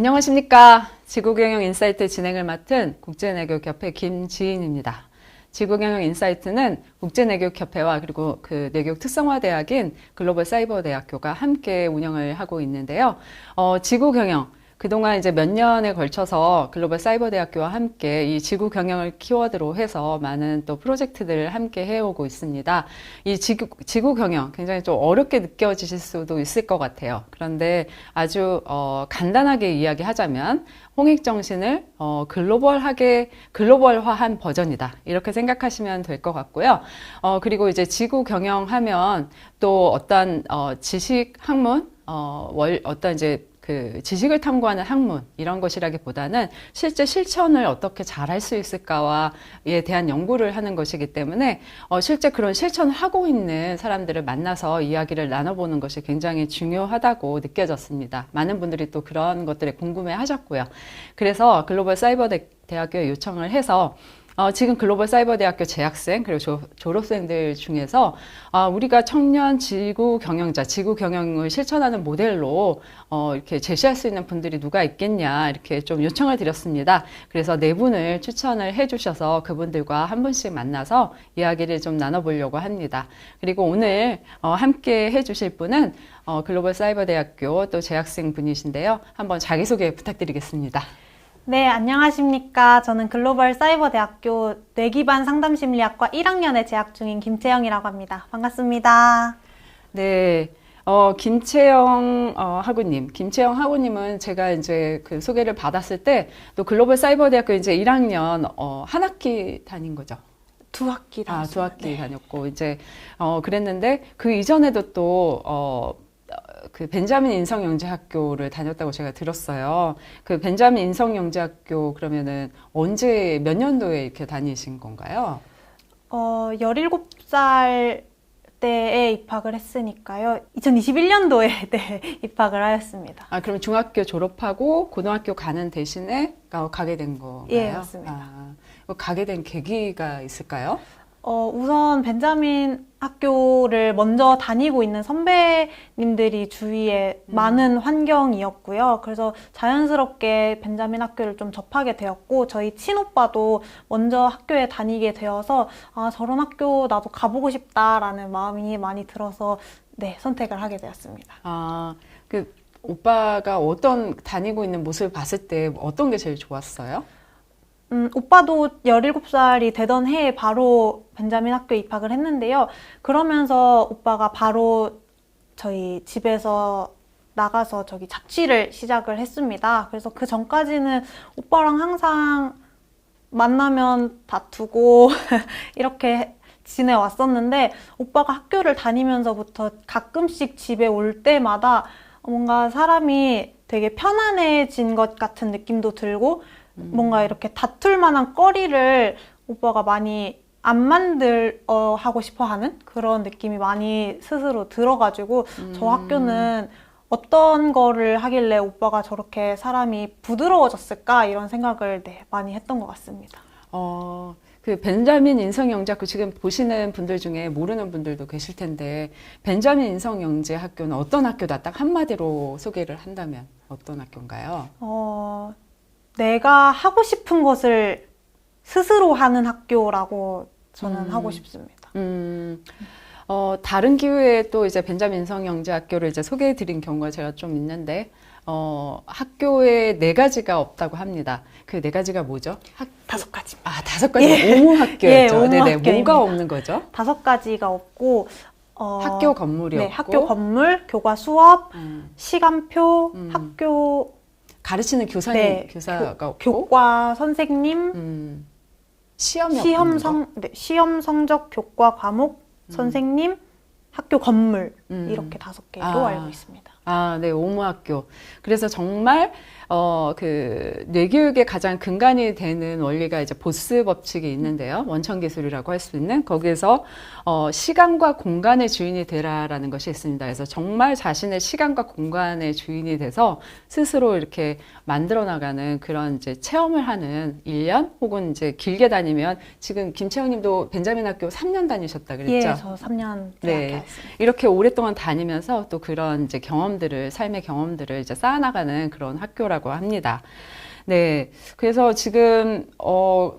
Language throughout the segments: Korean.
안녕하십니까. 지구경영 인사이트 진행을 맡은 국제내교협회 김지인입니다. 지구경영 인사이트는 국제내교협회와 그리고 그 내교육 특성화대학인 글로벌사이버대학교가 함께 운영을 하고 있는데요. 지구경영, 그동안 이제 몇 년에 걸쳐서 글로벌사이버대학교와 함께 이 지구경영을 키워드로 해서 많은 또 프로젝트들을 함께 해오고 있습니다. 이 지구경영 굉장히 좀 어렵게 느껴지실 수도 있을 것 같아요. 그런데 아주 간단하게 이야기하자면 홍익정신을 글로벌화한 버전이다. 이렇게 생각하시면 될 것 같고요. 그리고 이제 지구경영하면 또 어떤 지식 학문, 어떤 이제 그 지식을 탐구하는 학문 이런 것이라기보다는 실제 실천을 어떻게 잘 할 수 있을까와에 대한 연구를 하는 것이기 때문에 실제 그런 실천을 하고 있는 사람들을 만나서 이야기를 나눠보는 것이 굉장히 중요하다고 느껴졌습니다. 많은 분들이 또 그런 것들에 궁금해 하셨고요. 그래서 글로벌 사이버 대학교에 요청을 해서 지금 글로벌 사이버 대학교 재학생 그리고 졸업생들 중에서 우리가 청년 지구 경영자, 지구 경영을 실천하는 모델로 이렇게 제시할 수 있는 분들이 누가 있겠냐 이렇게 좀 요청을 드렸습니다. 그래서 네 분을 추천을 해주셔서 그분들과 한 분씩 만나서 이야기를 좀 나눠보려고 합니다. 그리고 오늘 함께 해주실 분은 글로벌 사이버 대학교 또 재학생 분이신데요. 한번 자기소개 부탁드리겠습니다. 네, 안녕하십니까. 저는 글로벌 사이버 대학교 뇌기반 상담심리학과 1학년에 재학 중인 김채영이라고 합니다. 반갑습니다. 네. 김채영 학우님. 김채영 학우님은 제가 이제 그 소개를 받았을 때 또 글로벌 사이버 대학교 이제 1학년 한 학기 다닌 거죠. 두 학기 다녔어요. 두 학기 네. 다녔고 이제 그랬는데 그 이전에도 또 그 벤자민 인성영재학교를 다녔다고 제가 들었어요. 그 벤자민 인성영재학교 그러면은 언제 몇 년도에 이렇게 다니신 건가요? 17살 때에 입학을 했으니까요. 2021년도에 네, 입학을 하였습니다. 그럼 중학교 졸업하고 고등학교 가는 대신에 가게 된 건가요? 예, 맞습니다. 가게 된 계기가 있을까요? 우선 벤자민 학교를 먼저 다니고 있는 선배님들이 주위에 많은 환경이었고요. 그래서 자연스럽게 벤자민 학교를 좀 접하게 되었고, 저희 친오빠도 먼저 학교에 다니게 되어서 저런 학교 나도 가보고 싶다라는 마음이 많이 들어서 네, 선택을 하게 되었습니다. 그 오빠가 다니고 있는 모습을 봤을 때 어떤 게 제일 좋았어요? 오빠도 17살이 되던 해에 바로 벤자민 학교에 입학을 했는데요. 그러면서 오빠가 바로 저희 집에서 나가서 저기 자취를 시작을 했습니다. 그래서 그 전까지는 오빠랑 항상 만나면 다투고 이렇게 지내왔었는데 오빠가 학교를 다니면서부터 가끔씩 집에 올 때마다 뭔가 사람이 되게 편안해진 것 같은 느낌도 들고 뭔가 이렇게 다툴 만한 거리를 오빠가 많이 안 하고 싶어 하는 그런 느낌이 많이 스스로 들어가지고 저 학교는 어떤 거를 하길래 오빠가 저렇게 사람이 부드러워졌을까 이런 생각을 많이 했던 것 같습니다. 그 벤자민 인성영재학교 지금 보시는 분들 중에 모르는 분들도 계실 텐데 벤자민 인성영재학교는 어떤 학교다? 딱 한마디로 소개를 한다면 어떤 학교인가요? 내가 하고 싶은 것을 스스로 하는 학교라고 저는 하고 싶습니다. 다른 기회에 또 이제 벤자민 인성영재학교를 이제 소개해 드린 경우가 제가 좀 있는데, 학교에 4가지가 없다고 합니다. 그 4가지가 뭐죠? 5가지입니다. 5가지. 예. 오무학교였죠. 예, 네네. 오무학교입니다. 뭐가 없는 거죠? 5가지가 없고, 학교 건물이 네, 없고, 학교 건물, 교과 수업, 시간표, 학교 가르치는 교사님, 네, 교사가 없고, 교과 선생님, 시험이 없는 거? 시험 성적, 교과 과목, 선생님, 학교 건물 이렇게 5개로 알고 있습니다. 네, 오무학교. 그래서 정말 그 뇌교육의 가장 근간이 되는 원리가 이제 보스 법칙이 있는데요. 원천 기술이라고 할 수 있는 거기에서 시간과 공간의 주인이 되라라는 것이 있습니다. 그래서 정말 자신의 시간과 공간의 주인이 돼서 스스로 이렇게 만들어 나가는 그런 이제 체험을 하는 1년 혹은 이제 길게 다니면 지금 김채영님도 벤자민 학교 3년 다니셨다 그랬죠? 예, 저 3년 네, 이렇게 오랫동안 다니면서 또 그런 이제 삶의 경험들을 이제 쌓아나가는 그런 학교라. 학교라고 합니다. 네. 그래서 지금,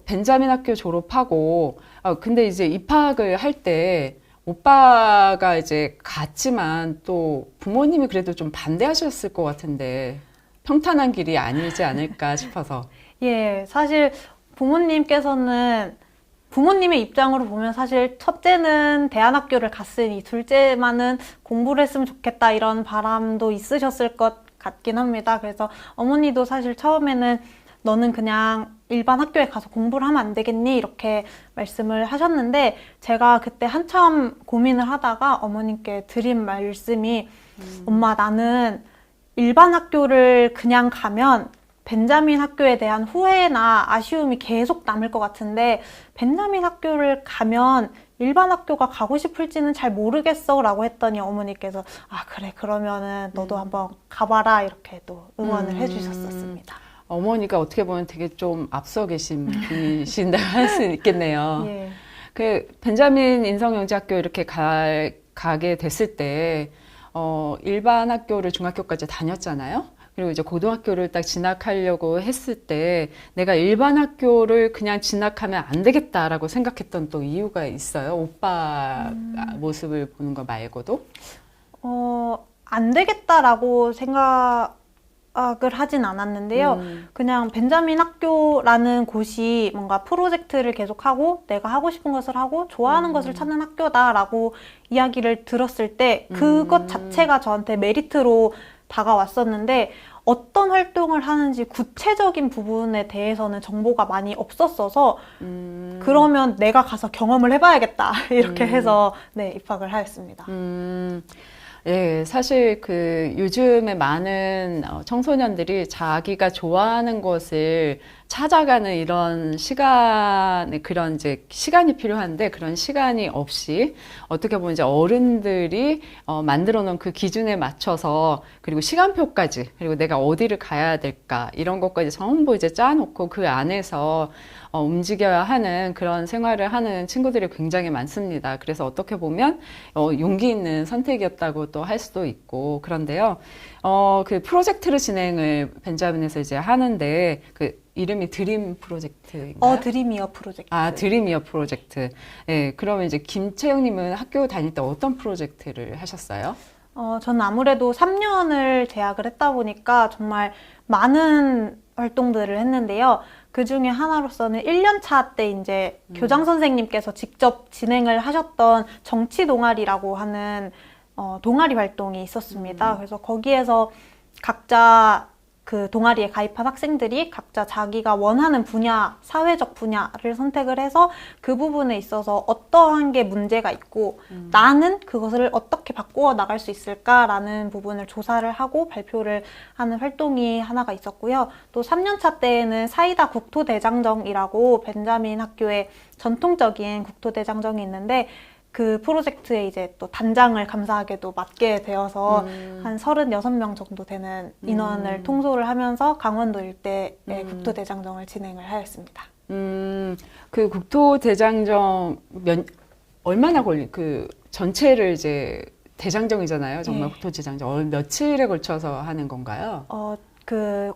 벤자민 학교 졸업하고, 근데 이제 입학을 할 때, 오빠가 이제 갔지만 또 부모님이 그래도 좀 반대하셨을 것 같은데, 평탄한 길이 아니지 않을까 싶어서. 예, 사실 부모님께서는 부모님의 입장으로 보면 사실 첫째는 대안학교를 갔으니 둘째만은 공부를 했으면 좋겠다 이런 바람도 있으셨을 것 같긴 합니다. 그래서 어머니도 사실 처음에는 너는 그냥 일반 학교에 가서 공부를 하면 안 되겠니? 이렇게 말씀을 하셨는데 제가 그때 한참 고민을 하다가 어머님께 드린 말씀이 엄마 나는 일반 학교를 그냥 가면 벤자민 학교에 대한 후회나 아쉬움이 계속 남을 것 같은데 벤자민 학교를 가면 일반 학교가 가고 싶을지는 잘 모르겠어 라고 했더니 어머니께서 아 그래 그러면은 너도 한번 가봐라 이렇게 또 응원을 해주셨었습니다. 어머니가 어떻게 보면 되게 좀 앞서 계신 분이신다고 할 수 있겠네요. 예. 그 벤자민 인성영재학교 이렇게 가게 됐을 때 일반 학교를 중학교까지 다녔잖아요. 그리고 이제 고등학교를 딱 진학하려고 했을 때 내가 일반 학교를 그냥 진학하면 안 되겠다라고 생각했던 또 이유가 있어요. 오빠 모습을 보는 거 말고도. 안 되겠다라고 생각을 하진 않았는데요. 그냥 벤자민 학교라는 곳이 뭔가 프로젝트를 계속하고 내가 하고 싶은 것을 하고 좋아하는 것을 찾는 학교다라고 이야기를 들었을 때 그것 자체가 저한테 메리트로 다가왔었는데 어떤 활동을 하는지 구체적인 부분에 대해서는 정보가 많이 없었어서 그러면 내가 가서 경험을 해봐야겠다 이렇게 해서 네, 입학을 하였습니다. 예, 사실 그 요즘에 많은 청소년들이 자기가 좋아하는 것을 찾아가는 이런 그런 이제 시간이 필요한데 그런 시간이 없이 어떻게 보면 이제 어른들이 만들어 놓은 그 기준에 맞춰서 그리고 시간표까지 그리고 내가 어디를 가야 될까 이런 것까지 전부 이제 짜놓고 그 안에서 움직여야 하는 그런 생활을 하는 친구들이 굉장히 많습니다. 그래서 어떻게 보면 용기 있는 선택이었다고 또 할 수도 있고 그런데요. 그 프로젝트를 진행을 벤자민에서 이제 하는데 그 이름이 드림 프로젝트인가요? 드림이어 프로젝트. 아, 드림이어 프로젝트. 예, 그러면 이제 김채영님은 학교 다닐 때 어떤 프로젝트를 하셨어요? 저는 아무래도 3년을 재학을 했다 보니까 정말 많은 활동들을 했는데요. 그 중에 하나로서는 1년차 때 이제 교장 선생님께서 직접 진행을 하셨던 정치 동아리라고 하는 동아리 활동이 있었습니다. 그래서 거기에서 각자 그 동아리에 가입한 학생들이 각자 자기가 원하는 분야, 사회적 분야를 선택을 해서 그 부분에 있어서 어떠한 게 문제가 있고 나는 그것을 어떻게 바꾸어 나갈 수 있을까라는 부분을 조사를 하고 발표를 하는 활동이 하나가 있었고요. 또 3년차 때에는 사이다 국토대장정이라고 벤자민 학교의 전통적인 국토대장정이 있는데 그 프로젝트에 이제 또 단장을 감사하게도 맡게 되어서 한 36명 정도 되는 인원을 통솔을 하면서 강원도 일대의 국토대장정을 진행을 하였습니다. 그 국토대장정 얼마나 그 전체를 이제 대장정이잖아요. 정말 네. 국토대장정 며칠에 걸쳐서 하는 건가요? 그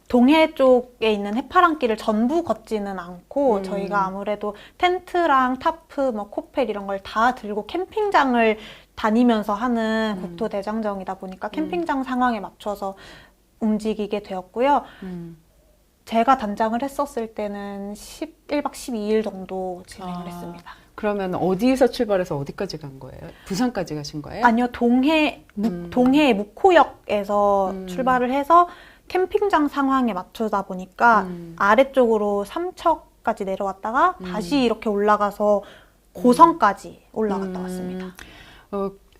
동해 쪽에 있는 해파랑길을 전부 걷지는 않고 저희가 아무래도 텐트랑 타프, 뭐 코펠 이런 걸 다 들고 캠핑장을 다니면서 하는 국토대장정이다 보니까 캠핑장 상황에 맞춰서 움직이게 되었고요. 제가 단장을 했었을 때는 1박 12일 정도 진행을 했습니다. 그러면 어디에서 출발해서 어디까지 간 거예요? 부산까지 가신 거예요? 아니요, 동해 묵호역에서 출발을 해서 캠핑장 상황에 맞추다 보니까 아래쪽으로 삼척까지 내려왔다가 다시 이렇게 올라가서 고성까지 올라갔다 왔습니다.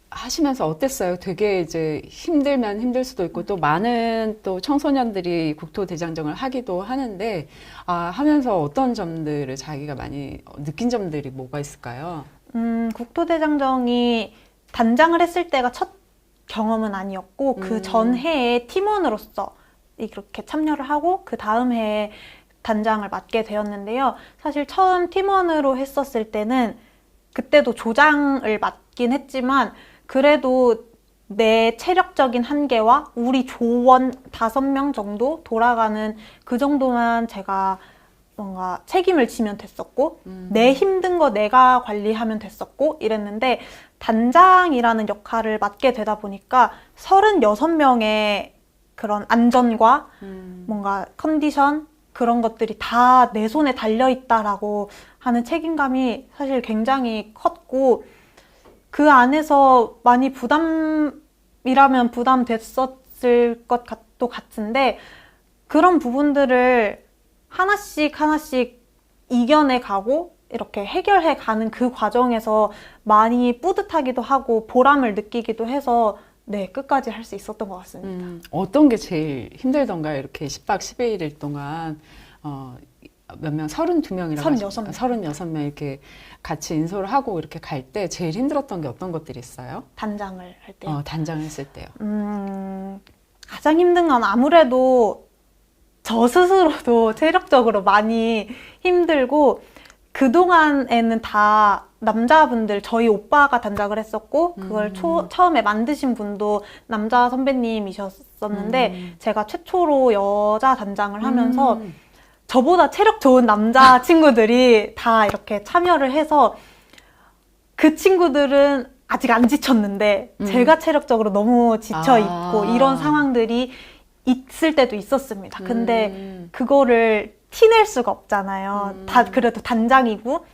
하시면서 어땠어요? 되게 이제 힘들면 힘들 수도 있고 또 많은 또 청소년들이 국토대장정을 하기도 하는데 하면서 어떤 점들을 자기가 많이 느낀 점들이 뭐가 있을까요? 국토대장정이 단장을 했을 때가 첫 경험은 아니었고 그 전해에 팀원으로서 이렇게 참여를 하고 그 다음 해에 단장을 맡게 되었는데요. 사실 처음 팀원으로 했었을 때는 그때도 조장을 맡긴 했지만 그래도 내 체력적인 한계와 우리 조원 5명 정도 돌아가는 그 정도만 제가 뭔가 책임을 지면 됐었고 내 힘든 거 내가 관리하면 됐었고 이랬는데 단장이라는 역할을 맡게 되다 보니까 36명의 그런 안전과 뭔가 컨디션 그런 것들이 다 내 손에 달려있다라고 하는 책임감이 사실 굉장히 컸고 그 안에서 많이 부담이라면 부담됐었을 것도 같은데 그런 부분들을 하나씩 하나씩 이겨내 가고 이렇게 해결해 가는 그 과정에서 많이 뿌듯하기도 하고 보람을 느끼기도 해서 네, 끝까지 할 수 있었던 것 같습니다. 어떤 게 제일 힘들던가요? 이렇게 10박 11일 동안 몇 명, 32명이라고 36명. 36명 이렇게 같이 인솔을 하고 이렇게 갈 때 제일 힘들었던 게 어떤 것들이 있어요? 단장을 할 때요. 단장을 했을 때요. 가장 힘든 건 아무래도 저 스스로도 체력적으로 많이 힘들고 그동안에는 다 남자분들 저희 오빠가 단장을 했었고 그걸 처음에 만드신 분도 남자 선배님이셨었는데 제가 최초로 여자 단장을 하면서 저보다 체력 좋은 남자 친구들이 다 이렇게 참여를 해서 그 친구들은 아직 안 지쳤는데 제가 체력적으로 너무 지쳐 있고 이런 상황들이 있을 때도 있었습니다. 근데 그거를 티낼 수가 없잖아요. 다 그래도 단장이고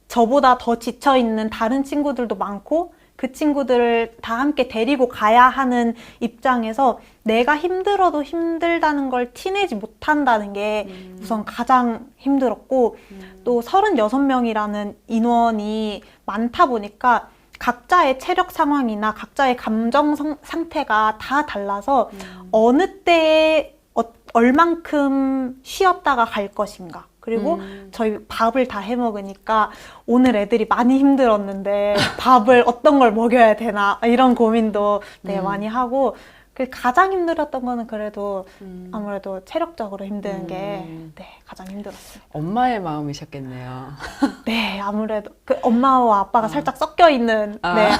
저보다 더 지쳐 있는 다른 친구들도 많고 그 친구들을 다 함께 데리고 가야 하는 입장에서 내가 힘들어도 힘들다는 걸 티내지 못한다는 게 우선 가장 힘들었고 또 36명이라는 인원이 많다 보니까 각자의 체력 상황이나 각자의 감정 상태가 다 달라서 어느 때에 얼만큼 쉬었다가 갈 것인가 그리고 저희 밥을 다 해먹으니까 오늘 애들이 많이 힘들었는데 밥을 어떤 걸 먹여야 되나 이런 고민도 네, 많이 하고 가장 힘들었던 거는 그래도 아무래도 체력적으로 힘든 게 네, 가장 힘들었어요. 엄마의 마음이셨겠네요. 네, 아무래도 그 엄마와 아빠가 살짝 섞여 있는 네,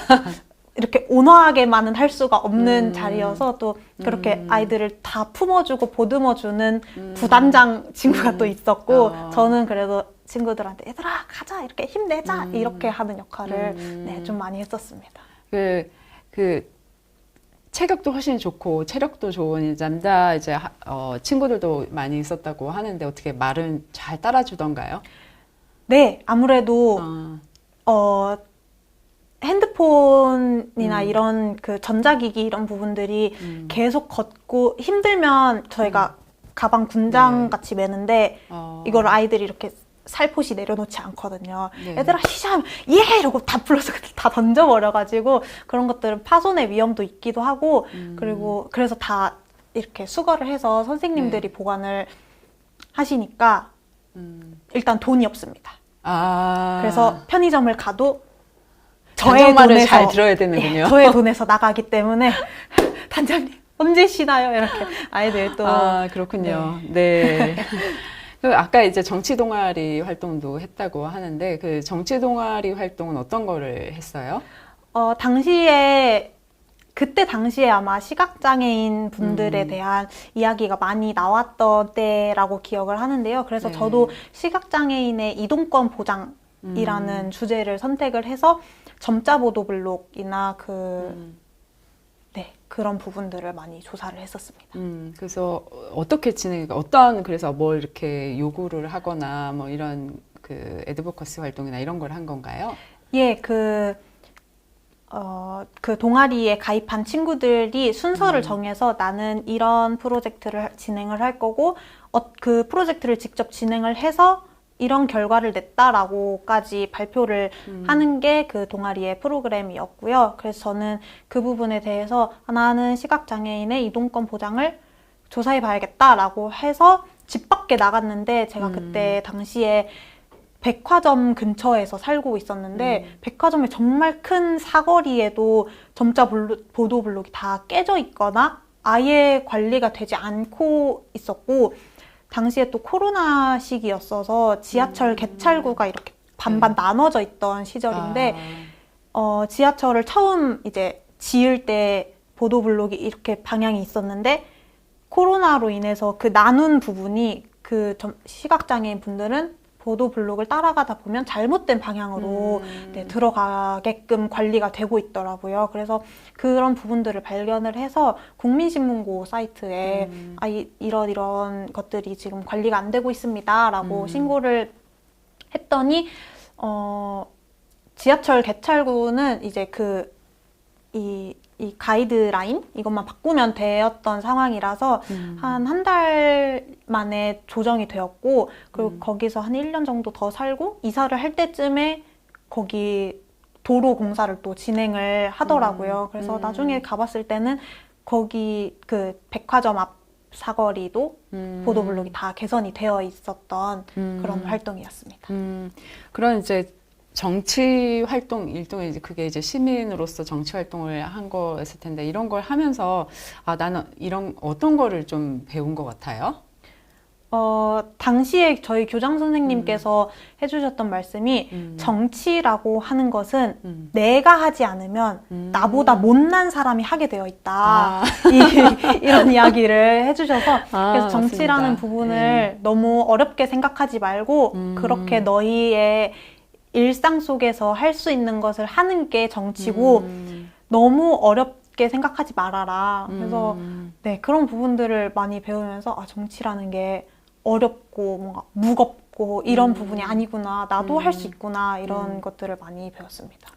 이렇게 온화하게만은 할 수가 없는 자리여서 또 그렇게 아이들을 다 품어주고 보듬어주는 부단장 친구가 또 있었고 저는 그래도 친구들한테 얘들아 가자 이렇게 힘내자 이렇게 하는 역할을 네, 좀 많이 했었습니다. 그 체격도 훨씬 좋고 체력도 좋은 남자 이제 친구들도 많이 있었다고 하는데 어떻게 말은 잘 따라주던가요? 네, 아무래도 핸드폰이나 이런 그 전자기기 이런 부분들이 계속 걷고 힘들면 저희가 가방 군장 같이 매는데 이걸 아이들이 이렇게 살포시 내려놓지 않거든요. 네. 얘들아 쉬자 예 이러고 다 불러서 다 던져버려가지고 그런 것들은 파손의 위험도 있기도 하고 그리고 그래서 다 이렇게 수거를 해서 선생님들이 네. 보관을 하시니까 일단 돈이 없습니다. 그래서 편의점을 가도 저의 말을 돈에서 잘 들어야 되는군요. 예, 저의 돈에서 나가기 때문에 단장님 언제 쉬나요? 이렇게 아이들 또 그렇군요. 네. 그 아까 이제 정치 동아리 활동도 했다고 하는데 그 정치 동아리 활동은 어떤 거를 했어요? 그때 당시에 아마 시각장애인 분들에 대한 이야기가 많이 나왔던 때라고 기억을 하는데요. 그래서 네. 저도 시각장애인의 이동권 보장이라는 주제를 선택을 해서 점자 보도 블록이나 그런 부분들을 많이 조사를 했었습니다. 그래서 그래서 뭘 이렇게 요구를 하거나 뭐 이런 그 애드보커시 활동이나 이런 걸 한 건가요? 예, 그 동아리에 가입한 친구들이 순서를 정해서 나는 이런 프로젝트를 진행을 할 거고, 그 프로젝트를 직접 진행을 해서 이런 결과를 냈다라고까지 발표를 하는 게 그 동아리의 프로그램이었고요. 그래서 저는 그 부분에 대해서 나는 시각장애인의 이동권 보장을 조사해 봐야겠다라고 해서 집 밖에 나갔는데 제가 그때 당시에 백화점 근처에서 살고 있었는데 백화점의 정말 큰 사거리에도 점자 보도 블록이 다 깨져 있거나 아예 관리가 되지 않고 있었고 당시에 또 코로나 시기였어서 지하철 개찰구가 이렇게 반반 나눠져 있던 시절인데 지하철을 처음 이제 지을 때 보도블록이 이렇게 방향이 있었는데 코로나로 인해서 그 나눈 부분이 그 시각장애인 분들은 보도블록을 따라가다 보면 잘못된 방향으로 네, 들어가게끔 관리가 되고 있더라고요. 그래서 그런 부분들을 발견을 해서 국민신문고 사이트에 이런 것들이 지금 관리가 안 되고 있습니다 라고 신고를 했더니 지하철 개찰구는 이제 이 가이드라인 이것만 바꾸면 되었던 상황이라서 한 달 만에 조정이 되었고 그리고 거기서 한 1년 정도 더 살고 이사를 할 때쯤에 거기 도로 공사를 또 진행을 하더라고요. 그래서 나중에 가봤을 때는 거기 그 백화점 앞 사거리도 보도블록이 다 개선이 되어 있었던 그런 활동이었습니다. 그런 이제 정치 활동 일종의 이제 그게 이제 시민으로서 정치 활동을 한 거였을 텐데 이런 걸 하면서 나는 이런 어떤 거를 좀 배운 것 같아요? 당시에 저희 교장 선생님께서 해주셨던 말씀이 정치라고 하는 것은 내가 하지 않으면 나보다 못난 사람이 하게 되어 있다. 이런 이야기를 해주셔서 그래서 정치라는 맞습니다. 부분을 너무 어렵게 생각하지 말고 그렇게 너희의 일상 속에서 할 수 있는 것을 하는 게 정치고 너무 어렵게 생각하지 말아라. 그래서 네, 그런 부분들을 많이 배우면서 정치라는 게 어렵고 뭔가 무겁고 이런 부분이 아니구나. 나도 할 수 있구나. 이런 것들을 많이 배웠습니다.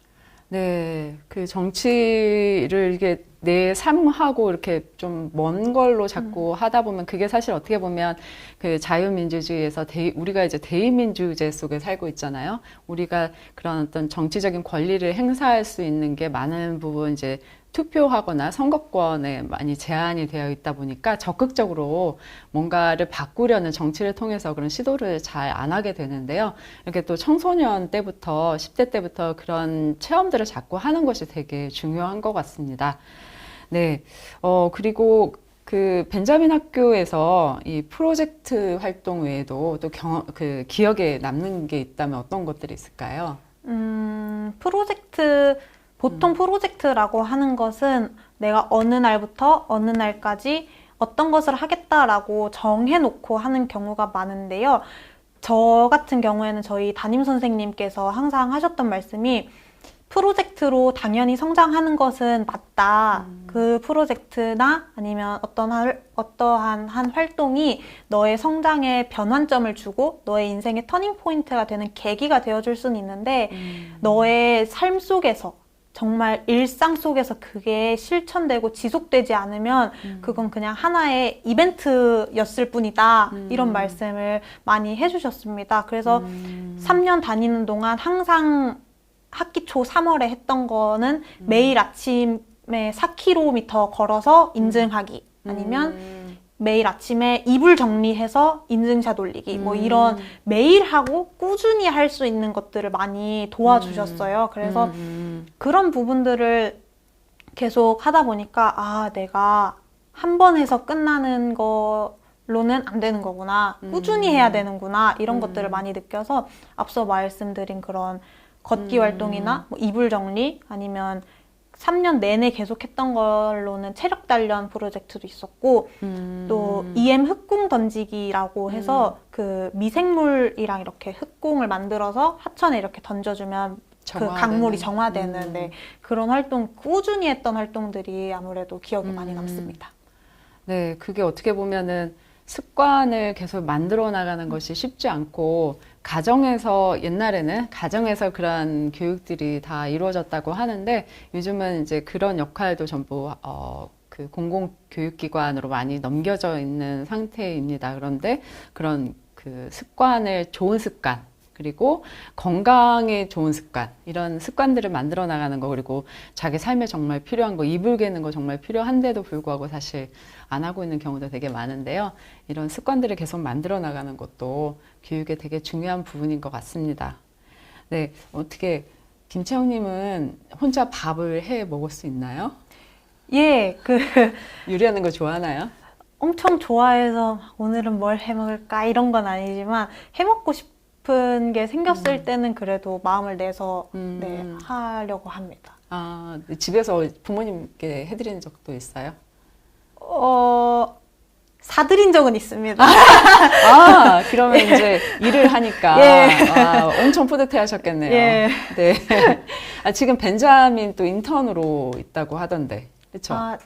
네, 그 정치를 이게 내 삶하고 이렇게 좀 먼 걸로 자꾸 하다 보면 그게 사실 어떻게 보면 그 자유민주주의에서 우리가 이제 대의민주제 속에 살고 있잖아요. 우리가 그런 어떤 정치적인 권리를 행사할 수 있는 게 많은 부분 이제 투표하거나 선거권에 많이 제한이 되어 있다 보니까 적극적으로 뭔가를 바꾸려는 정치를 통해서 그런 시도를 잘 안 하게 되는데요. 이렇게 또 청소년 때부터 10대 때부터 그런 체험들을 자꾸 하는 것이 되게 중요한 것 같습니다. 네. 그리고 그 벤자민 학교에서 이 프로젝트 활동 외에도 또 기억에 남는 게 있다면 어떤 것들이 있을까요? 보통 프로젝트라고 하는 것은 내가 어느 날부터 어느 날까지 어떤 것을 하겠다라고 정해놓고 하는 경우가 많은데요. 저 같은 경우에는 저희 담임 선생님께서 항상 하셨던 말씀이 프로젝트로 당연히 성장하는 것은 맞다. 그 프로젝트나 아니면 어떠한 한 활동이 너의 성장에 변환점을 주고 너의 인생의 터닝 포인트가 되는 계기가 되어줄 수는 있는데 너의 삶 속에서 정말 일상 속에서 그게 실천되고 지속되지 않으면 그건 그냥 하나의 이벤트였을 뿐이다. 이런 말씀을 많이 해주셨습니다. 그래서 3년 다니는 동안 항상 학기 초 3월에 했던 거는 매일 아침에 4km 걸어서 인증하기 아니면 매일 아침에 이불 정리해서 인증샷 올리기 뭐 이런 매일 하고 꾸준히 할 수 있는 것들을 많이 도와주셨어요. 그래서 그런 부분들을 계속 하다 보니까 내가 한 번 해서 끝나는 거로는 안 되는 거구나. 꾸준히 해야 되는구나. 이런 것들을 많이 느껴서 앞서 말씀드린 그런 걷기 활동이나 뭐 이불 정리 아니면 3년 내내 계속했던 걸로는 체력 단련 프로젝트도 있었고 또 EM 흑공 던지기라고 해서 그 미생물이랑 이렇게 흑공을 만들어서 하천에 이렇게 던져주면 그 강물이 정화되는 네, 그런 활동 꾸준히 했던 활동들이 아무래도 기억에 많이 남습니다. 네, 그게 어떻게 보면은 습관을 계속 만들어 나가는 것이 쉽지 않고 옛날에는 가정에서 그런 교육들이 다 이루어졌다고 하는데 요즘은 이제 그런 역할도 전부 그 공공교육기관으로 많이 넘겨져 있는 상태입니다. 그런데 그런 그 좋은 습관 그리고 건강에 좋은 습관 이런 습관들을 만들어 나가는 거 그리고 자기 삶에 정말 필요한 거 이불 개는 거 정말 필요한데도 불구하고 사실 안 하고 있는 경우도 되게 많은데요. 이런 습관들을 계속 만들어 나가는 것도 교육에 되게 중요한 부분인 것 같습니다. 네, 어떻게 김채영님은 혼자 밥을 해 먹을 수 있나요? 예, 요리하는 거 좋아하나요? 엄청 좋아해서 오늘은 뭘 해 먹을까 이런 건 아니지만 해 먹고 싶은 게 생겼을 때는 그래도 마음을 내서 네, 하려고 합니다. 아, 집에서 부모님께 해드리는 적도 있어요? 사드린 적은 있습니다. 아, 그러면 이제 일을 하니까 예. 아, 엄청 뿌듯해 하셨겠네요. 예. 네. 아, 지금 벤자민 또 인턴으로 있다고 하던데. 그렇죠? 아,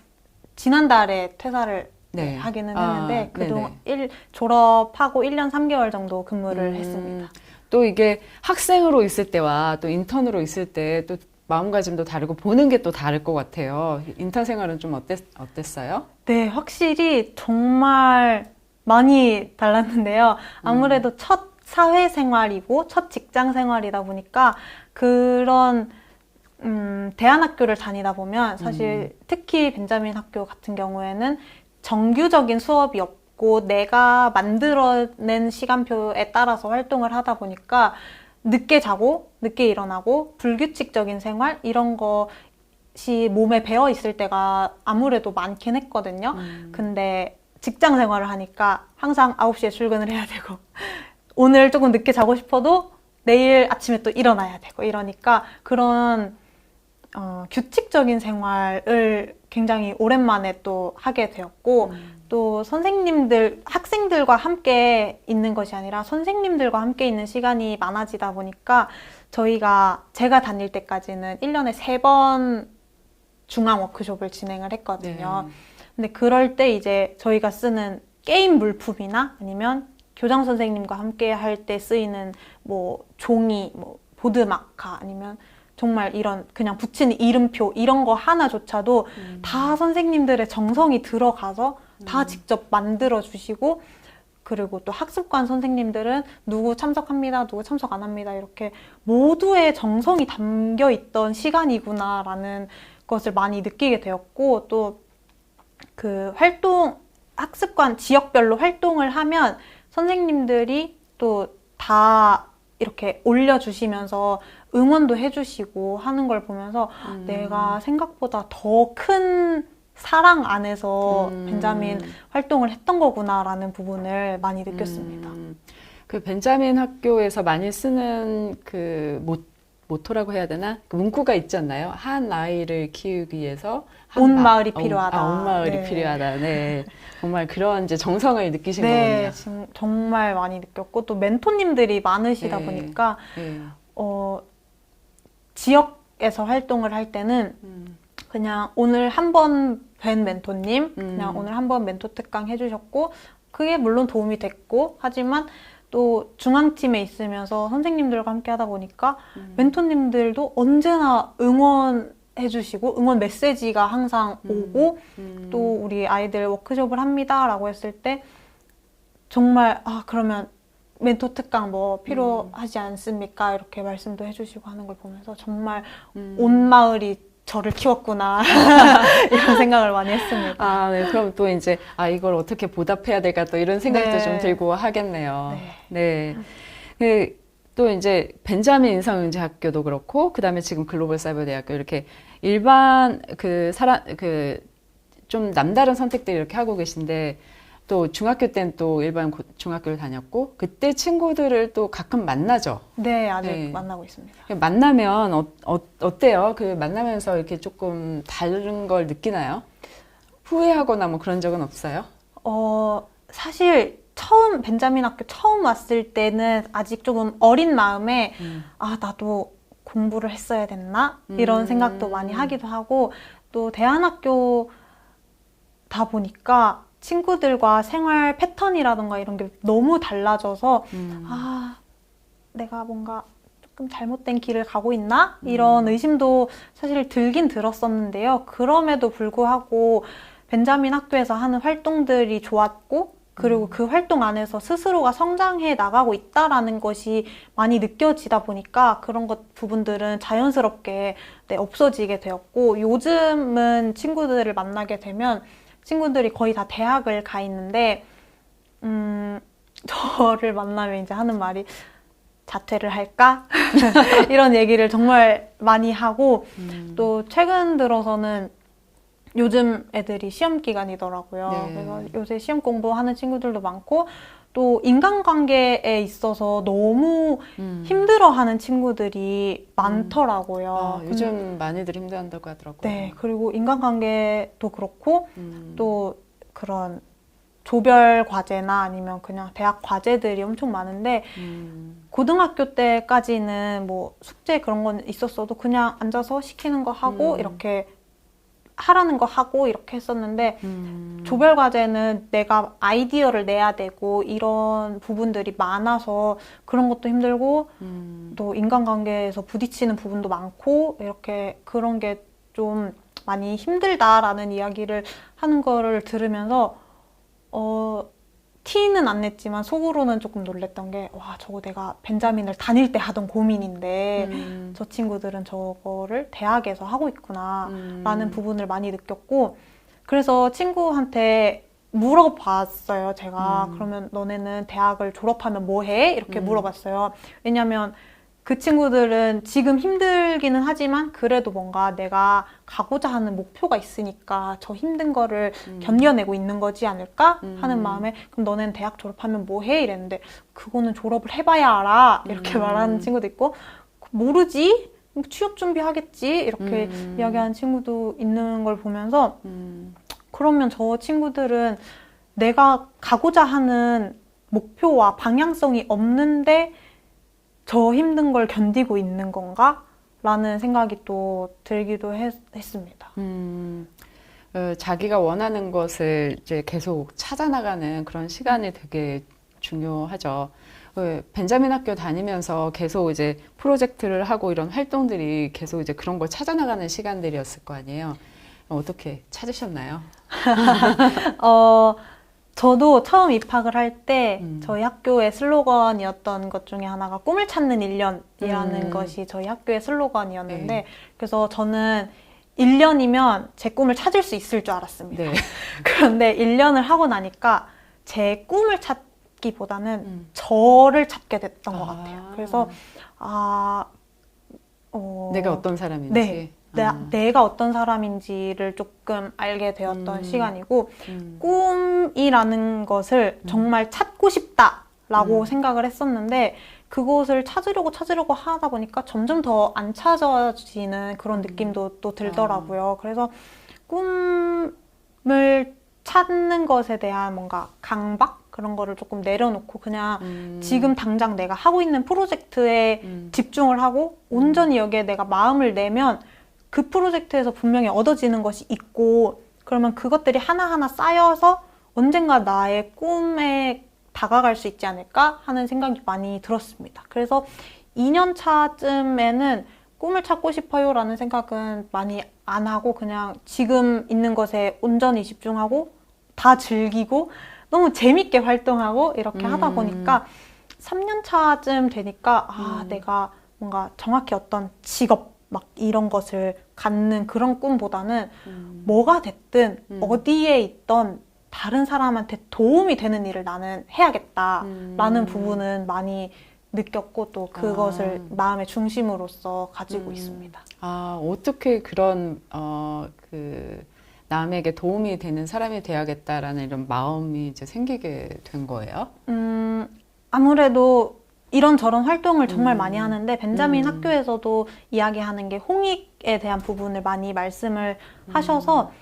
지난달에 퇴사를 네. 하기는 아, 했는데 그동안 네네. 졸업하고 1년 3개월 정도 근무를 했습니다. 또 이게 학생으로 있을 때와 또 인턴으로 있을 때 또 마음가짐도 다르고 보는 게 또 다를 것 같아요. 인턴 생활은 좀 어땠어요? 네, 확실히 정말 많이 달랐는데요. 아무래도 첫 사회생활이고 첫 직장생활이다 보니까 그런 대안학교를 다니다 보면 사실 특히 벤자민 학교 같은 경우에는 정규적인 수업이 없고 내가 만들어낸 시간표에 따라서 활동을 하다 보니까 늦게 자고 늦게 일어나고 불규칙적인 생활 이런 것이 몸에 배어 있을 때가 아무래도 많긴 했거든요. 근데 직장 생활을 하니까 항상 9시에 출근을 해야 되고 오늘 조금 늦게 자고 싶어도 내일 아침에 또 일어나야 되고 이러니까 그런 규칙적인 생활을 굉장히 오랜만에 또 하게 되었고 또 선생님들, 학생들과 함께 있는 것이 아니라 선생님들과 함께 있는 시간이 많아지다 보니까 제가 다닐 때까지는 1년에 3번 중앙 워크숍을 진행을 했거든요. 네. 근데 그럴 때 이제 저희가 쓰는 게임 물품이나 아니면 교장 선생님과 함께 할 때 쓰이는 뭐 종이, 뭐 보드마카 아니면 정말 이런 그냥 붙이는 이름표 이런 거 하나조차도 다 선생님들의 정성이 들어가서 다 직접 만들어 주시고 그리고 또 학습관 선생님들은 누구 참석합니다, 누구 참석 안 합니다 이렇게 모두의 정성이 담겨 있던 시간이구나라는 것을 많이 느끼게 되었고 또 그 학습관 지역별로 활동을 하면 선생님들이 또 다 이렇게 올려주시면서 응원도 해주시고 하는 걸 보면서 내가 생각보다 더 큰 사랑 안에서 벤자민 활동을 했던 거구나라는 부분을 많이 느꼈습니다. 그 벤자민 학교에서 많이 쓰는 그 모토라고 해야 되나? 그 문구가 있지 않나요? 한 아이를 키우기 위해서 온 마을이 필요하다. 온 마을이 네. 필요하다. 네. 정말 그런 이제 정성을 느끼신 네, 거군요. 지금 정말 많이 느꼈고 또 멘토님들이 많으시다 네. 보니까 네. 지역에서 활동을 할 때는 그냥 오늘 한 번 뵌 멘토님, 그냥 오늘 한 번 멘토 특강 해주셨고 그게 물론 도움이 됐고 하지만 또 중앙팀에 있으면서 선생님들과 함께 하다 보니까 멘토님들도 언제나 응원해주시고 응원 메시지가 항상 오고 또 우리 아이들 워크숍을 합니다라고 했을 때 정말 그러면 멘토 특강 뭐 필요하지 않습니까? 이렇게 말씀도 해주시고 하는 걸 보면서 정말 온 마을이 저를 키웠구나 이런 생각을 많이 했습니다. 아, 네. 그럼 또 이제 이걸 어떻게 보답해야 될까 또 이런 생각도 네. 좀 들고 하겠네요. 네. 네. 또 이제 벤자민 인성영재학교도 그렇고 그다음에 지금 글로벌 사이버대학교 이렇게 일반 좀 남다른 선택들 이렇게 하고 계신데 또 중학교 때는 또 일반 중학교를 다녔고 그때 친구들을 또 가끔 만나죠. 네, 아직 네. 만나고 있습니다. 만나면 어때요? 그 만나면서 이렇게 조금 다른 걸 느끼나요? 후회하거나 뭐 그런 적은 없어요? 사실 벤자민 학교 처음 왔을 때는 아직 조금 어린 마음에 나도 공부를 했어야 됐나? 이런 생각도 많이 하기도 하고 또 대안학교다 보니까 친구들과 생활 패턴이라던가 이런 게 너무 달라져서 내가 뭔가 조금 잘못된 길을 가고 있나? 이런 의심도 사실 들긴 들었었는데요. 그럼에도 불구하고 벤자민 학교에서 하는 활동들이 좋았고 그리고 그 활동 안에서 스스로가 성장해 나가고 있다라는 것이 많이 느껴지다 보니까 그런 부분들은 자연스럽게 없어지게 되었고 요즘은 친구들을 만나게 되면 친구들이 거의 다 대학을 가 있는데 저를 만나면 이제 하는 말이 자퇴를 할까? 이런 얘기를 정말 많이 하고 또 최근 들어서는 요즘 애들이 시험 기간이더라고요. 네. 그래서 요새 시험 공부하는 친구들도 많고 또 인간관계에 있어서 너무 힘들어하는 친구들이 많더라고요. 요즘 많이들 힘들어한다고 하더라고요. 네, 그리고 인간관계도 그렇고 또 그런 조별 과제나 아니면 그냥 대학 과제들이 엄청 많은데 고등학교 때까지는 뭐 숙제 그런 건 있었어도 그냥 앉아서 시키는 거 하고 이렇게 하라는 거 하고 이렇게 했었는데 조별 과제는 내가 아이디어를 내야 되고 이런 부분들이 많아서 그런 것도 힘들고 또 인간관계에서 부딪히는 부분도 많고 이렇게 그런 게 좀 많이 힘들다라는 이야기를 하는 거를 들으면서 티는 안 냈지만 속으로는 조금 놀랬던 게 와, 저거 내가 벤자민을 다닐 때 하던 고민인데 저 친구들은 저거를 대학에서 하고 있구나 라는 부분을 많이 느꼈고 그래서 친구한테 물어봤어요. 제가 그러면 너네는 대학을 졸업하면 뭐 해? 이렇게 물어봤어요. 왜냐면 그 친구들은 지금 힘들기는 하지만 그래도 뭔가 내가 가고자 하는 목표가 있으니까 저 힘든 거를 견뎌내고 있는 거지 않을까 하는 마음에 그럼 너는 대학 졸업하면 뭐 해? 이랬는데 그거는 졸업을 해봐야 알아 이렇게 말하는 친구도 있고 모르지? 취업 준비하겠지? 이렇게 이야기하는 친구도 있는 걸 보면서 그러면 저 친구들은 내가 가고자 하는 목표와 방향성이 없는데 저 힘든 걸 견디고 있는 건가? 라는 생각이 또 들기도 했습니다. 자기가 원하는 것을 이제 계속 찾아나가는 그런 시간이 되게 중요하죠. 벤자민 학교 다니면서 계속 이제 프로젝트를 하고 이런 활동들이 계속 이제 그런 걸 찾아나가는 시간들이었을 거 아니에요. 어떻게 찾으셨나요? 저도 처음 입학을 할 때 저희 학교의 슬로건이었던 것 중에 하나가 꿈을 찾는 1년이라는 것이 저희 학교의 슬로건이었는데 네. 그래서 저는 1년이면 제 꿈을 찾을 수 있을 줄 알았습니다. 네. 그런데 1년을 하고 나니까 제 꿈을 찾기보다는 저를 찾게 됐던 것 같아요. 그래서 내가 어떤 사람인지. 네. 내가 어떤 사람인지를 조금 알게 되었던 시간이고 꿈이라는 것을 정말 찾고 싶다라고 생각을 했었는데 그곳을 찾으려고 하다 보니까 점점 더 안 찾아지는 그런 느낌도 또 들더라고요. 그래서 꿈을 찾는 것에 대한 뭔가 강박? 그런 거를 조금 내려놓고 그냥 지금 당장 내가 하고 있는 프로젝트에 집중을 하고 온전히 여기에 내가 마음을 내면 그 프로젝트에서 분명히 얻어지는 것이 있고 그러면 그것들이 하나하나 쌓여서 언젠가 나의 꿈에 다가갈 수 있지 않을까 하는 생각이 많이 들었습니다. 그래서 2년 차쯤에는 꿈을 찾고 싶어요 라는 생각은 많이 안 하고 그냥 지금 있는 것에 온전히 집중하고 다 즐기고 너무 재밌게 활동하고 이렇게 하다 보니까 3년 차쯤 되니까 내가 뭔가 정확히 어떤 직업 막 이런 것을 갖는 그런 꿈보다는 뭐가 됐든 어디에 있던 다른 사람한테 도움이 되는 일을 나는 해야겠다라는 부분은 많이 느꼈고 또 그것을 마음의 중심으로서 가지고 있습니다. 어떻게 그런 남에게 도움이 되는 사람이 돼야겠다라는 이런 마음이 이제 생기게 된 거예요? 아무래도 이런저런 활동을 정말 많이 하는데 벤자민 학교에서도 이야기하는 게 홍익에 대한 부분을 많이 말씀을 하셔서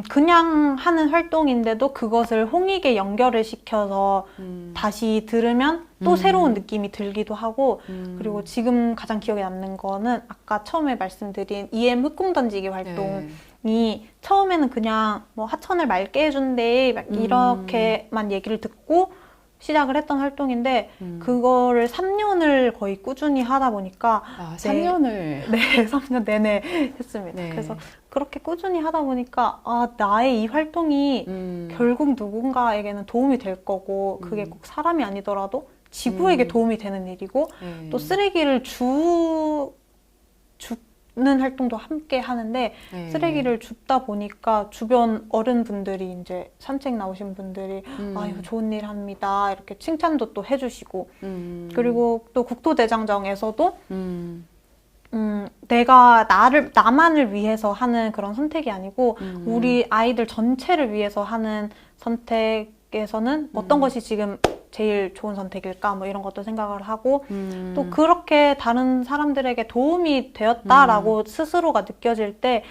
그냥 하는 활동인데도 그것을 홍익에 연결을 시켜서 다시 들으면 또 새로운 느낌이 들기도 하고 그리고 지금 가장 기억에 남는 거는 아까 처음에 말씀드린 EM 흑공 던지기 활동이 처음에는 그냥 뭐 하천을 맑게 해준대 막 이렇게만 얘기를 듣고 시작을 했던 활동인데 그거를 3년을 거의 꾸준히 하다 보니까 3년을? 네, 3년 내내 했습니다. 네. 그래서 그렇게 꾸준히 하다 보니까 나의 이 활동이 결국 누군가에게는 도움이 될 거고 그게 꼭 사람이 아니더라도 지구에게 도움이 되는 일이고 또 쓰레기를 줍는 활동도 함께 하는데 쓰레기를 줍다 보니까 주변 어른분들이 이제 산책 나오신 분들이 이거 좋은 일 합니다 이렇게 칭찬도 또 해주시고 그리고 또 국토대장정에서도 내가 나만을 위해서 하는 그런 선택이 아니고 우리 아이들 전체를 위해서 하는 선택 선택에서는 어떤 것이 지금 제일 좋은 선택일까? 뭐 이런 것도 생각을 하고 음. 또 그렇게 다른 사람들에게 도움이 되었다라고 스스로가 느껴질 때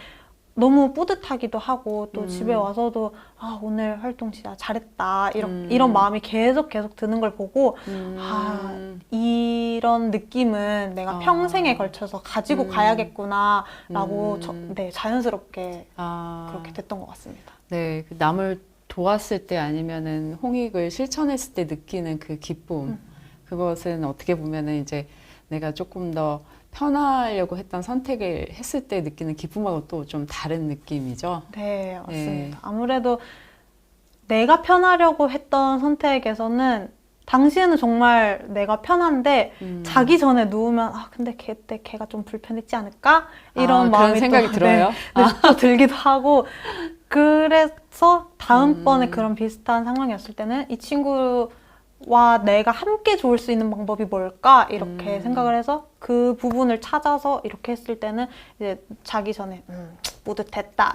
너무 뿌듯하기도 하고 또 집에 와서도 아, 오늘 활동 진짜 잘했다 이런 마음이 계속 드는 걸 보고 아, 이런 느낌은 내가 평생에 걸쳐서 가지고 가야겠구나라고 네, 자연스럽게 그렇게 됐던 것 같습니다. 네, 그 남을 도왔을 때 아니면은 홍익을 실천했을 때 느끼는 그 기쁨, 그것은 어떻게 보면은 이제 내가 조금 더 편하려고 했던 선택을 했을 때 느끼는 기쁨하고 또 좀 다른 느낌이죠. 네, 맞습니다. 네. 아무래도 내가 편하려고 했던 선택에서는 당시에는 정말 내가 편한데 자기 전에 누우면 아 근데 그때 걔가 좀 불편했지 않을까? 이런 마음이 그런 생각이 또, 들어요? 네, 또 들기도 하고 그래서 다음번에 그런 비슷한 상황이었을 때는 이 친구와 내가 함께 좋을 수 있는 방법이 뭘까? 이렇게 생각을 해서 그 부분을 찾아서 이렇게 했을 때는 이제 자기 전에 뿌듯했다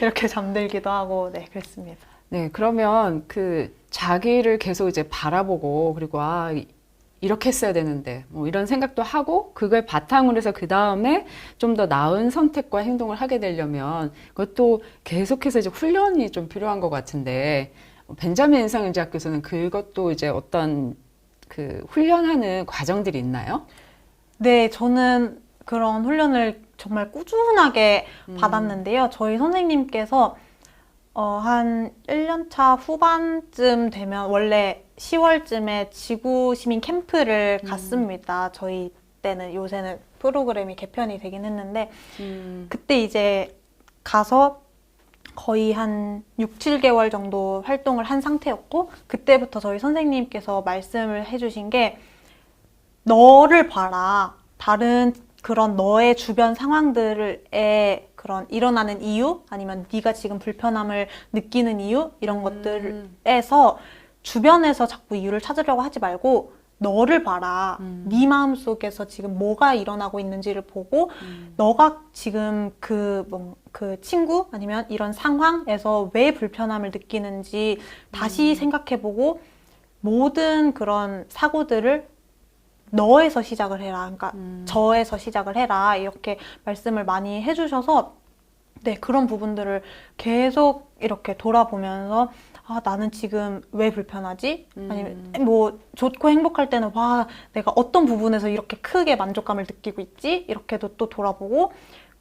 이렇게 잠들기도 하고 네 그랬습니다. 네, 그러면 그 자기를 계속 이제 바라보고 그리고 아 이렇게 했어야 되는데 뭐 이런 생각도 하고 그걸 바탕으로 해서 그 다음에 좀 더 나은 선택과 행동을 하게 되려면 그것도 계속해서 이제 훈련이 좀 필요한 것 같은데 벤자민 인상영재학교에서는 그것도 이제 어떤 그 훈련하는 과정들이 있나요? 네, 저는 그런 훈련을 정말 꾸준하게 받았는데요. 저희 선생님께서 한 1년차 후반쯤 되면 원래 10월쯤에 지구 시민 캠프를 갔습니다. 저희 때는 요새는 프로그램이 개편이 되긴 했는데 그때 이제 가서 거의 한 6, 7개월 정도 활동을 한 상태였고 그때부터 저희 선생님께서 말씀을 해주신 게 너를 봐라. 다른 그런 너의 주변 상황들에 그런 일어나는 이유 아니면 네가 지금 불편함을 느끼는 이유 이런 것들에서 주변에서 자꾸 이유를 찾으려고 하지 말고 너를 봐라. 네 마음속에서 지금 뭐가 일어나고 있는지를 보고 너가 지금 그 친구 아니면 이런 상황에서 왜 불편함을 느끼는지 다시 생각해보고 모든 그런 사고들을 너에서 시작을 해라. 그러니까 저에서 시작을 해라. 이렇게 말씀을 많이 해주셔서 네, 그런 부분들을 계속 이렇게 돌아보면서 아, 나는 지금 왜 불편하지? 아니면 뭐 좋고 행복할 때는 와, 내가 어떤 부분에서 이렇게 크게 만족감을 느끼고 있지? 이렇게도 또 돌아보고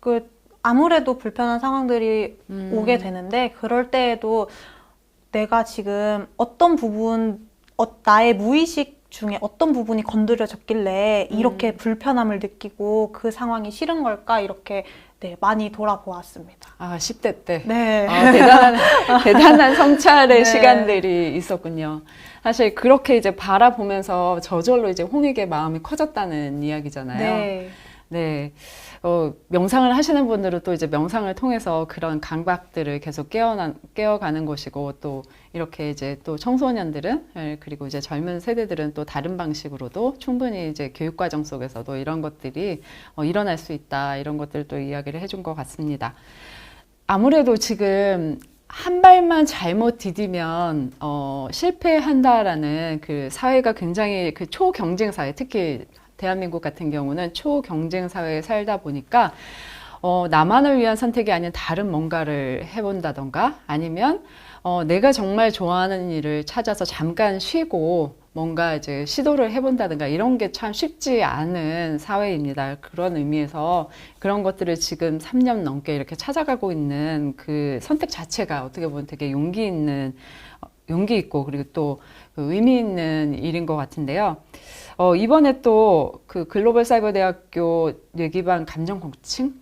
그 아무래도 불편한 상황들이 오게 되는데 그럴 때에도 내가 지금 어떤 부분 나의 무의식 중에 어떤 부분이 건드려졌길래 이렇게 불편함을 느끼고 그 상황이 싫은 걸까 이렇게 네, 많이 돌아보았습니다. 아, 10대 때. 네. 대단한 성찰의 네. 시간들이 있었군요. 사실 그렇게 이제 바라보면서 저절로 이제 홍익의 마음이 커졌다는 이야기잖아요. 네. 네. 명상을 하시는 분들은 또 이제 명상을 통해서 그런 강박들을 계속 깨어가는 것이고 또 이렇게 이제 또 청소년들은 그리고 이제 젊은 세대들은 또 다른 방식으로도 충분히 이제 교육과정 속에서도 이런 것들이 일어날 수 있다. 이런 것들을 또 이야기를 해준 것 같습니다. 아무래도 지금 한 발만 잘못 디디면 실패한다라는 그 사회가 굉장히 그 초경쟁 사회, 특히 대한민국 같은 경우는 초경쟁 사회에 살다 보니까 나만을 위한 선택이 아닌 다른 뭔가를 해본다던가 아니면 내가 정말 좋아하는 일을 찾아서 잠깐 쉬고 뭔가 이제 시도를 해본다든가 이런 게 참 쉽지 않은 사회입니다. 그런 의미에서 그런 것들을 지금 3년 넘게 이렇게 찾아가고 있는 그 선택 자체가 어떻게 보면 되게 용기 있고 그리고 또 그 의미 있는 일인 것 같은데요. 이번에 또 그 글로벌 사이버 대학교 뇌기반 감정 코칭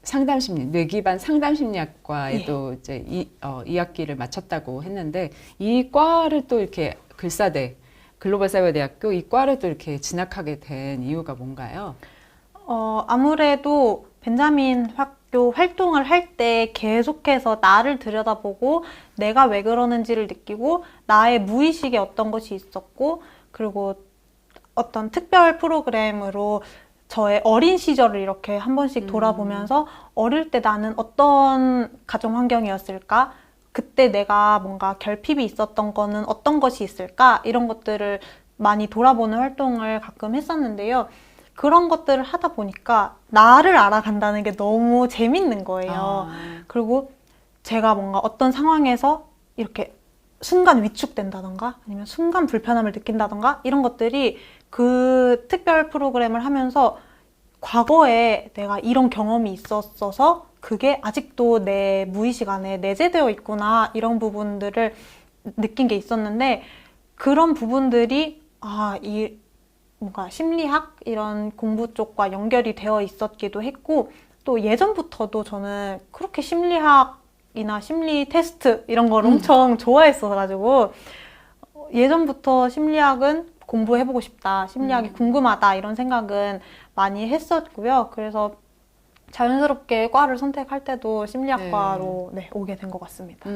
상담심리, 뇌기반 상담심리학과에도 예. 이제 2학기를 마쳤다고 했는데 이 과를 또 이렇게 글사대 글로벌 사이버 대학교 이 과를 또 이렇게 진학하게 된 이유가 뭔가요? 아무래도 벤자민 학교 활동을 할 때 계속해서 나를 들여다보고 내가 왜 그러는지를 느끼고 나의 무의식에 어떤 것이 있었고 그리고 어떤 특별 프로그램으로 저의 어린 시절을 이렇게 한 번씩 돌아보면서 어릴 때 나는 어떤 가정 환경이었을까? 그때 내가 뭔가 결핍이 있었던 거는 어떤 것이 있을까? 이런 것들을 많이 돌아보는 활동을 가끔 했었는데요. 그런 것들을 하다 보니까 나를 알아간다는 게 너무 재밌는 거예요. 그리고 제가 뭔가 어떤 상황에서 이렇게 순간 위축된다던가 아니면 순간 불편함을 느낀다던가 이런 것들이 그 특별 프로그램을 하면서 과거에 내가 이런 경험이 있었어서 그게 아직도 내 무의식 안에 내재되어 있구나 이런 부분들을 느낀 게 있었는데 그런 부분들이 이 뭔가 심리학 이런 공부 쪽과 연결이 되어 있었기도 했고 또 예전부터도 저는 그렇게 심리학이나 심리 테스트 이런 걸 엄청 좋아했어가지고 예전부터 심리학은 공부해보고 싶다, 심리학이 궁금하다 이런 생각은 많이 했었고요. 그래서 자연스럽게 과를 선택할 때도 심리학과로 오게 된 것 같습니다.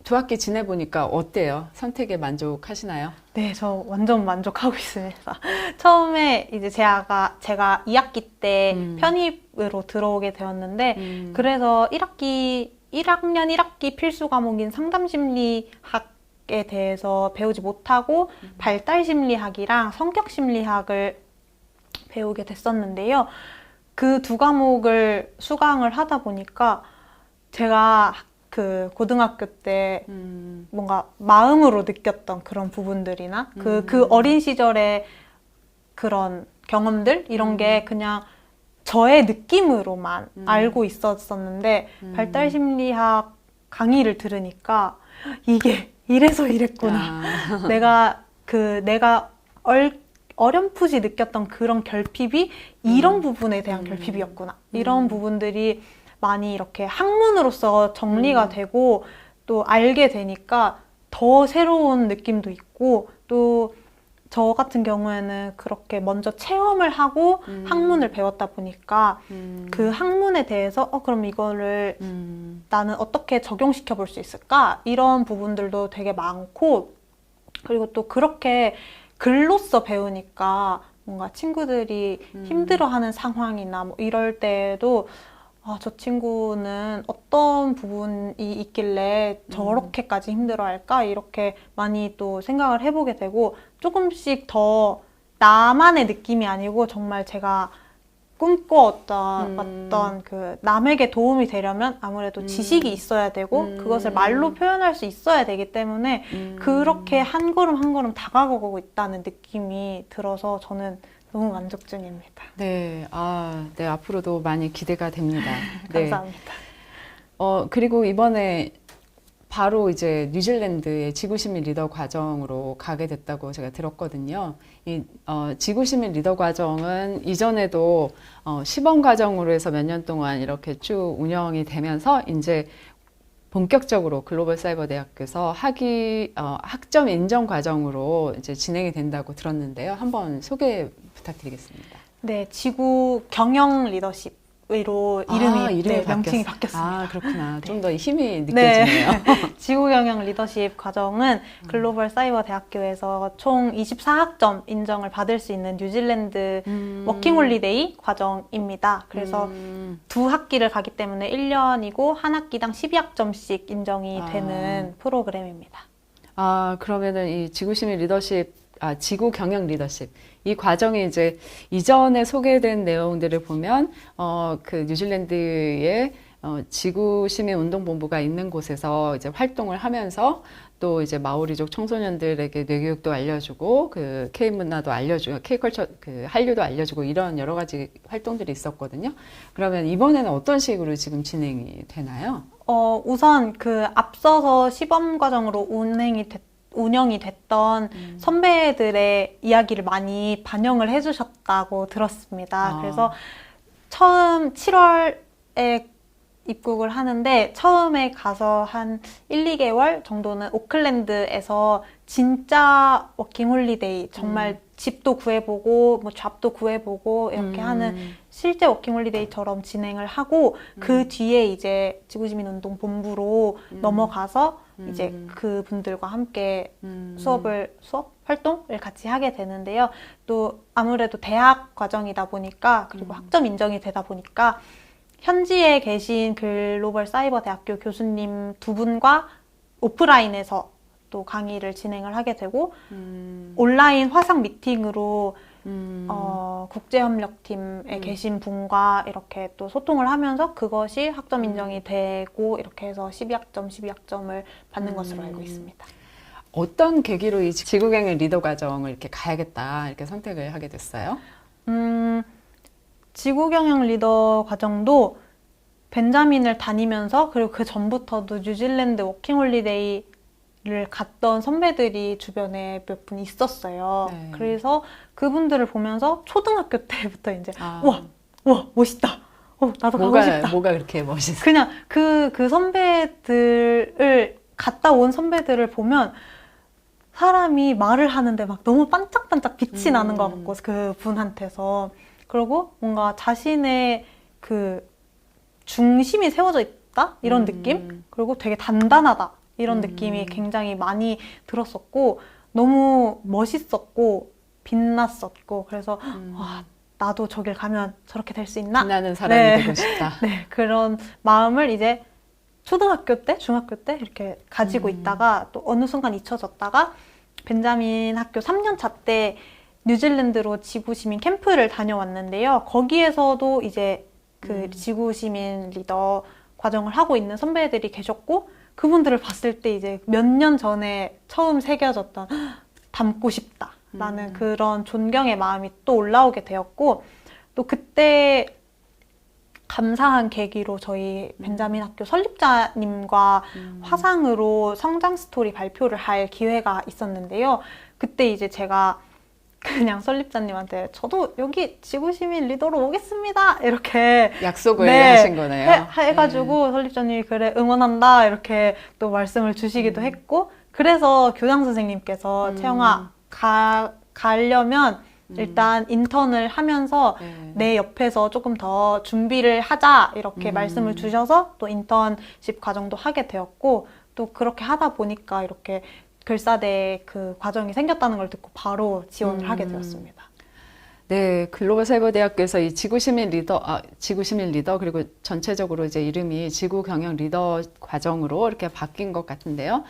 두 학기 지내보니까 어때요? 선택에 만족하시나요? 네, 저 완전 만족하고 있습니다. 처음에 이제 제가 2학기 때 편입으로 들어오게 되었는데, 그래서 1학년 1학기 필수 과목인 상담심리학에 대해서 배우지 못하고, 발달심리학이랑 성격심리학을 배우게 됐었는데요. 그 두 과목을 수강을 하다 보니까, 제가 그 고등학교 때 뭔가 마음으로 느꼈던 그런 부분들이나 그 어린 시절의 그런 경험들 이런 게 그냥 저의 느낌으로만 알고 있었었는데 발달심리학 강의를 들으니까 이게 이래서 이랬구나. 내가 어렴풋이 느꼈던 그런 결핍이 이런 부분에 대한 결핍이었구나. 이런 부분들이 많이 이렇게 학문으로서 정리가 되고 또 알게 되니까 더 새로운 느낌도 있고 또 저 같은 경우에는 그렇게 먼저 체험을 하고 학문을 배웠다 보니까 그 학문에 대해서 그럼 이거를 나는 어떻게 적용시켜 볼 수 있을까? 이런 부분들도 되게 많고 그리고 또 그렇게 글로써 배우니까 뭔가 친구들이 힘들어하는 상황이나 뭐 이럴 때에도 저 친구는 어떤 부분이 있길래 저렇게까지 힘들어할까? 이렇게 많이 또 생각을 해보게 되고 조금씩 더 나만의 느낌이 아니고 정말 제가 꿈꿔왔던 그 남에게 도움이 되려면 아무래도 지식이 있어야 되고 그것을 말로 표현할 수 있어야 되기 때문에 그렇게 한 걸음 한 걸음 다가가고 있다는 느낌이 들어서 저는 너무 만족 중입니다. 네, 네, 앞으로도 많이 기대가 됩니다. 감사합니다. 그리고 이번에 바로 이제 뉴질랜드의 지구시민 리더 과정으로 가게 됐다고 제가 들었거든요. 이 지구시민 리더 과정은 이전에도 시범 과정으로 해서 몇 년 동안 이렇게 쭉 운영이 되면서 이제 본격적으로 글로벌 사이버 대학교에서 학점 인정 과정으로 이제 진행이 된다고 들었는데요. 한번 소개 부탁드리겠습니다. 네, 지구 경영 리더십으로 이름이 명칭이 바뀌었습니다. 그렇구나. 좀 더 힘이 느껴지네요. 지구 경영 리더십 과정은 글로벌 사이버 대학교에서 총 24학점 인정을 받을 수 있는 뉴질랜드 워킹 홀리데이 과정입니다. 그래서 두 학기를 가기 때문에 1년이고 한 학기당 12학점씩 인정이 되는 프로그램입니다. 그러면은 이 지구시민 리더십, 지구 경영 리더십. 이 과정이 이제 이전에 소개된 내용들을 보면, 그 뉴질랜드의 지구시민운동본부가 있는 곳에서 이제 활동을 하면서 또 이제 마오리족 청소년들에게 뇌교육도 알려주고, 그 K 문화도 알려주고, K 컬처, 그 한류도 알려주고 이런 여러 가지 활동들이 있었거든요. 그러면 이번에는 어떤 식으로 지금 진행이 되나요? 우선 그 앞서서 시범 과정으로 운영이 됐던 선배들의 이야기를 많이 반영을 해주셨다고 들었습니다. 그래서 처음 7월에 입국을 하는데 처음에 가서 한 1, 2개월 정도는 오클랜드에서 진짜 워킹홀리데이 정말 집도 구해보고 뭐 잡도 구해보고 이렇게 하는 실제 워킹홀리데이처럼 진행을 하고 그 뒤에 이제 지구시민운동 본부로 넘어가서 이제 그분들과 함께 수업 활동을 같이 하게 되는데요. 또 아무래도 대학 과정이다 보니까 그리고 학점 인정이 되다 보니까 현지에 계신 글로벌 사이버 대학교 교수님 두 분과 오프라인에서 또 강의를 진행을 하게 되고 온라인 화상 미팅으로 국제협력팀에 계신 분과 이렇게 또 소통을 하면서 그것이 학점 인정이 되고 이렇게 해서 12학점, 12학점을 받는 것으로 알고 있습니다. 어떤 계기로 이 지구경영 리더 과정을 이렇게 가야겠다 이렇게 선택을 하게 됐어요? 지구경영 리더 과정도 벤자민을 다니면서 그리고 그 전부터도 뉴질랜드 워킹홀리데이를 갔던 선배들이 주변에 몇 분 있었어요. 네. 그래서 그분들을 보면서 초등학교 때부터 이제 아. 와 멋있다. 나도 가고 싶다. 뭐가 그렇게 멋있어? 그냥 그 선배들을 갔다 온 선배들을 보면 사람이 말을 하는데 막 너무 반짝반짝 빛이 나는 것 같고 그 분한테서 그리고 뭔가 자신의 그 중심이 세워져 있다 이런 느낌 그리고 되게 단단하다 이런 느낌이 굉장히 많이 들었었고 너무 멋있었고 빛났었고 그래서 와 나도 저길 가면 저렇게 될 수 있나? 빛나는 사람이 네. 되고 싶다. 네, 그런 마음을 이제 초등학교 때, 중학교 때 이렇게 가지고 있다가 또 어느 순간 잊혀졌다가 벤자민 학교 3년 차 때 뉴질랜드로 지구시민 캠프를 다녀왔는데요. 거기에서도 이제 그 지구시민 리더 과정을 하고 있는 선배들이 계셨고 그분들을 봤을 때 이제 몇 년 전에 처음 새겨졌던 닮고 싶다라는 그런 존경의 마음이 또 올라오게 되었고 또 그때 감사한 계기로 저희 벤자민 학교 설립자님과 화상으로 성장 스토리 발표를 할 기회가 있었는데요. 그때 이제 제가 그냥 설립자님한테 저도 여기 지구시민 리더로 오겠습니다. 이렇게 약속을 하신 거네요. 해가지고 설립자님이 그래 응원한다 이렇게 또 말씀을 주시기도 했고 그래서 교장 선생님께서 채영아 가려면 일단 인턴을 하면서 내 옆에서 조금 더 준비를 하자 이렇게 말씀을 주셔서 또 인턴십 과정도 하게 되었고 또 그렇게 하다 보니까 이렇게 글사대 그 과정이 생겼다는 걸 듣고 바로 지원을 하게 되었습니다. 네, 글로벌 사이버 대학교에서 이 지구시민 리더 그리고 전체적으로 이제 이름이 지구 경영 리더 과정으로 이렇게 바뀐 것 같은데요.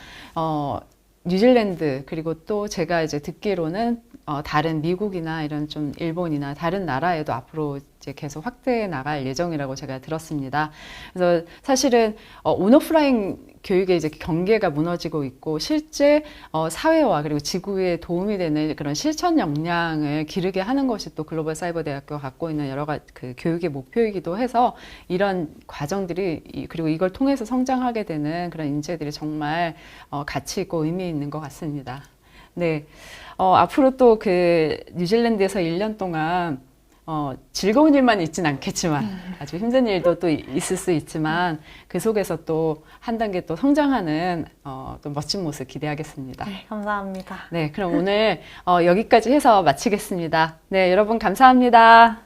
뉴질랜드 그리고 또 제가 이제 듣기로는 다른 미국이나 이런 좀 일본이나 다른 나라에도 앞으로 이제 계속 확대해 나갈 예정이라고 제가 들었습니다. 그래서 사실은 온오프라인 교육의 이제 경계가 무너지고 있고 실제 사회와 그리고 지구에 도움이 되는 그런 실천 역량을 기르게 하는 것이 또 글로벌 사이버 대학교가 갖고 있는 여러 가지 그 교육의 목표이기도 해서 이런 과정들이 그리고 이걸 통해서 성장하게 되는 그런 인재들이 정말 가치 있고 의미 있는 것 같습니다. 네, 앞으로 또 그 뉴질랜드에서 1년 동안 즐거운 일만 있진 않겠지만 아주 힘든 일도 또 있을 수 있지만 그 속에서 또 한 단계 또 성장하는 또 멋진 모습 기대하겠습니다. 네, 감사합니다. 네, 그럼 오늘 여기까지 해서 마치겠습니다. 네, 여러분 감사합니다.